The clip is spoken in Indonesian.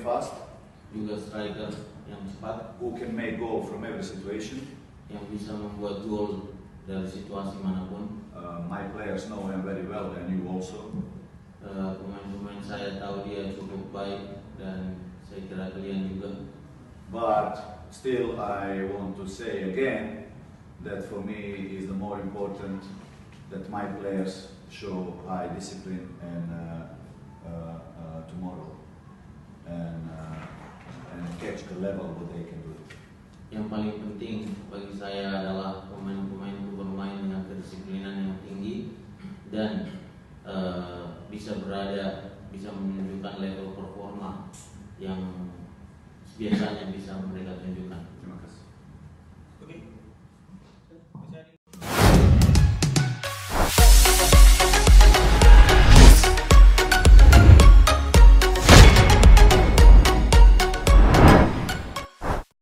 fast, juga striker yang cepat, who can make goal from every situation. yang bisa membuat gol dari situasi manapun. My players know him very well, and you also. Pemain-pemain saya tahu dia cukup baik dan saya kira kalian juga. But still, I want to say again that for me is the more important that my players show high discipline and tomorrow and catch the level what they can do. Yang paling penting bagi saya adalah pemain-pemain itu bermain dengan kedisiplinan yang tinggi dan bisa menunjukkan level performa yang biasanya bisa mereka tunjukkan.